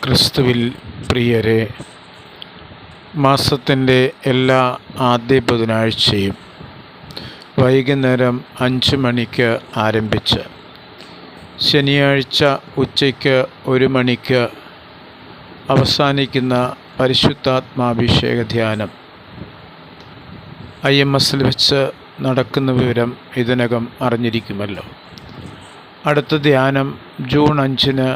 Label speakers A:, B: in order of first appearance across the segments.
A: ക്രിസ്തുവിൽ പ്രിയരെ, മാസത്തിൻ്റെ എല്ലാ ആദ്യ ബുധനാഴ്ചയും വൈകുന്നേരം 5 മണിക്ക് ആരംഭിച്ച് ശനിയാഴ്ച ഉച്ചയ്ക്ക് 1 മണിക്ക് അവസാനിക്കുന്ന പരിശുദ്ധാത്മാഭിഷേക ധ്യാനം IMSൽ വെച്ച് നടക്കുന്ന വിവരം ഇതിനകം അറിഞ്ഞിരിക്കുമല്ലോ. അടുത്ത ധ്യാനം ജൂൺ 5-ന്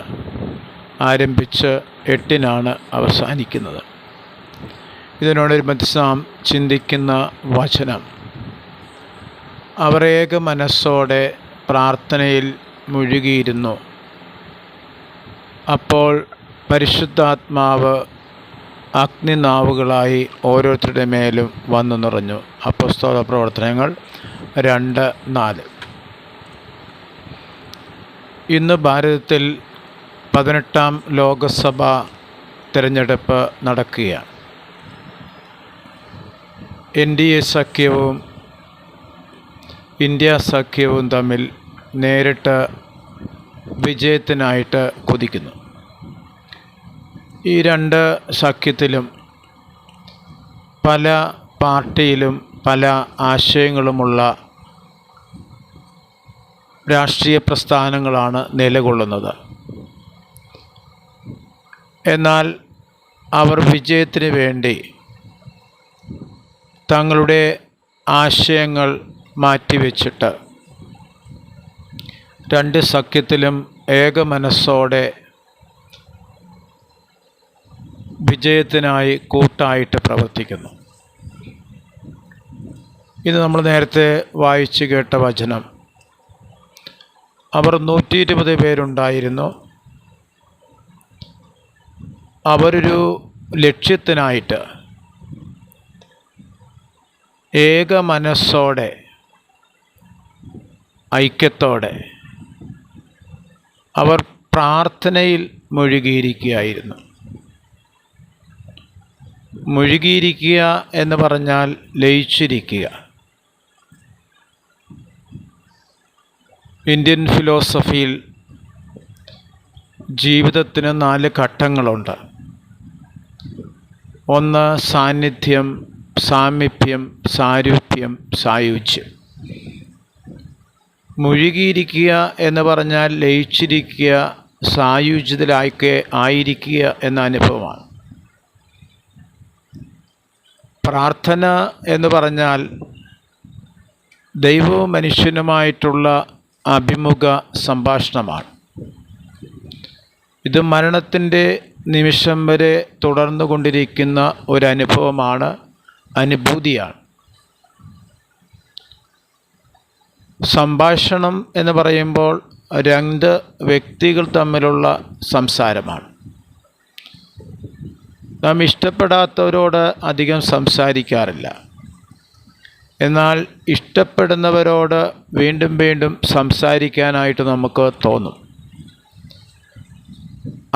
A: ആരംഭിച്ച് 8-നാണ് അവസാനിക്കുന്നത്. ഇതിനോടനുബന്ധിച്ച് നാം ചിന്തിക്കുന്ന വചനം, അവർ ഏക മനസ്സോടെ പ്രാർത്ഥനയിൽ മുഴുകിയിരുന്നു. അപ്പോൾ പരിശുദ്ധാത്മാവ് അഗ്നിനാവുകളായി ഓരോരുത്തരുടെ മേലും വന്നു നിറഞ്ഞു. അപ്പോസ്തല പ്രവർത്തനങ്ങൾ 2:4. ഇന്ന് ഭാരതത്തിൽ 18ാം ലോകസഭാ തിരഞ്ഞെടുപ്പ് നടക്കുകയാണ്. NDA സഖ്യവും ഇന്ത്യ സഖ്യവും തമ്മിൽ നേരിട്ട് വിജയത്തിനായിട്ട് കുതിക്കുന്നു. ഈ രണ്ട് സഖ്യത്തിലും പല പാർട്ടിയിലും പല ആശയങ്ങളുമുള്ള രാഷ്ട്രീയ പ്രസ്ഥാനങ്ങളാണ് നിലകൊള്ളുന്നത്. എന്നാൽ അവർ വിജയത്തിന് വേണ്ടി തങ്ങളുടെ ആശയങ്ങൾ മാറ്റിവെച്ചിട്ട് രണ്ട് സഖ്യത്തിലും ഏക മനസ്സോടെ വിജയത്തിനായി കൂട്ടായിട്ട് പ്രവർത്തിക്കുന്നു. ഇത് നമ്മൾ നേരത്തെ വായിച്ചു കേട്ട വചനം. അവർ 120 പേരുണ്ടായിരുന്നു. അവരൊരു ലക്ഷ്യത്തിനായിട്ട് ഏക മനസ്സോടെ ഐക്യത്തോടെ അവർ പ്രാർത്ഥനയിൽ മുഴുകിയിരിക്കുകയായിരുന്നു. മുഴുകിയിരിക്കുക എന്ന് പറഞ്ഞാൽ ലയിച്ചിരിക്കുക. ഇന്ത്യൻ ഫിലോസഫിയിൽ ജീവിതത്തിന് 4 ഘട്ടങ്ങളുണ്ട്. ഒന്ന് സാന്നിധ്യം, സാമീപ്യം, സാരൂപ്യം, സായുജ്യം. മുഴുകിയിരിക്കുക എന്ന് പറഞ്ഞാൽ ലയിച്ചിരിക്കുക, ആയിരിക്കുക എന്ന അനുഭവമാണ്. പ്രാർത്ഥന എന്ന് പറഞ്ഞാൽ ദൈവവും മനുഷ്യനുമായിട്ടുള്ള അഭിമുഖ സംഭാഷണമാണ്. ഇത് മരണത്തിൻ്റെ നിമിഷം വരെ തുടർന്നു കൊണ്ടിരിക്കുന്ന ഒരനുഭവമാണ്, അനുഭൂതിയാണ്. സംഭാഷണം എന്ന് പറയുമ്പോൾ 2 വ്യക്തികൾ തമ്മിലുള്ള സംസാരമാണ്. നാം ഇഷ്ടപ്പെടാത്തവരോട് അധികം സംസാരിക്കാറില്ല. എന്നാൽ ഇഷ്ടപ്പെടുന്നവരോട് വീണ്ടും വീണ്ടും സംസാരിക്കാനായിട്ട് നമുക്ക് തോന്നും.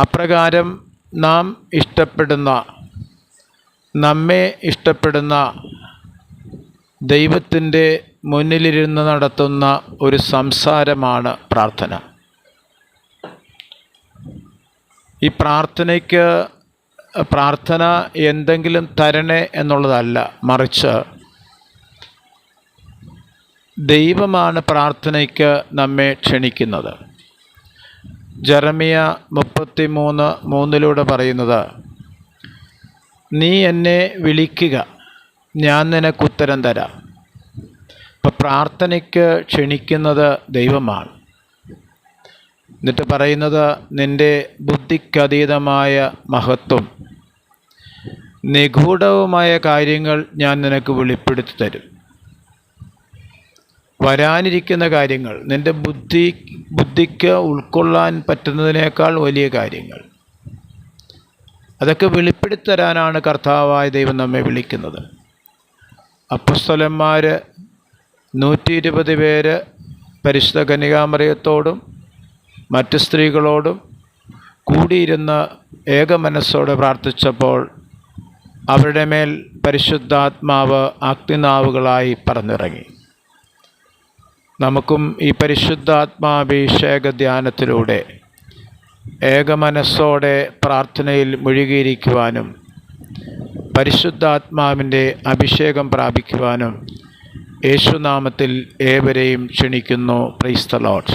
A: അപ്രകാരം നാം ഇഷ്ടപ്പെടുന്ന, നമ്മെ ഇഷ്ടപ്പെടുന്ന ദൈവത്തിൻ്റെ മുന്നിലിരുന്ന് നടത്തുന്ന ഒരു സംസാരമാണ് പ്രാർത്ഥന. ഈ പ്രാർത്ഥന എന്തെങ്കിലും തരണേ എന്നുള്ളതല്ല, മറിച്ച് ദൈവമാണ് പ്രാർത്ഥനയ്ക്ക് നമ്മെ ക്ഷണിക്കുന്നത്. ജെറമിയ 33:3 പറയുന്നത്, നീ എന്നെ വിളിക്കുക, ഞാൻ നിനക്ക് ഉത്തരം തരാം. അപ്പോൾ പ്രാർത്ഥനയ്ക്ക് ക്ഷണിക്കുന്നത് ദൈവമാണ്. എന്നിട്ട് പറയുന്നത്, നിൻ്റെ ബുദ്ധിക്കതീതമായ മഹത്വം, നിഗൂഢവുമായ കാര്യങ്ങൾ ഞാൻ നിനക്ക് വെളിപ്പെടുത്തി തരും. വരാനിരിക്കുന്ന കാര്യങ്ങൾ, നിൻ്റെ ബുദ്ധിക്ക് ഉൾക്കൊള്ളാൻ പറ്റുന്നതിനേക്കാൾ വലിയ കാര്യങ്ങൾ, അതൊക്കെ വെളിപ്പെടുത്തരാനാണ് കർത്താവായ ദൈവം നമ്മെ വിളിക്കുന്നത്. അപ്പോസ്തലന്മാർ 120 പേര് പരിശുദ്ധ കന്യകാമറിയത്തോടും മറ്റ് സ്ത്രീകളോടും കൂടിയിരുന്ന് ഏക മനസ്സോടെ പ്രാർത്ഥിച്ചപ്പോൾ അവരുടെ മേൽ പരിശുദ്ധാത്മാവ് അഗ്നിനാവുകളായി പറന്നിറങ്ങി. നമുക്കും ഈ പരിശുദ്ധാത്മാഭിഷേക ധ്യാനത്തിലൂടെ ഏകമനസ്സോടെ പ്രാർത്ഥനയിൽ മുഴുകിയിരിക്കുവാനും പരിശുദ്ധാത്മാവിൻ്റെ അഭിഷേകം പ്രാപിക്കുവാനും യേശുനാമത്തിൽ ഏവരെയും ക്ഷണിക്കുന്നു. Praise the Lord.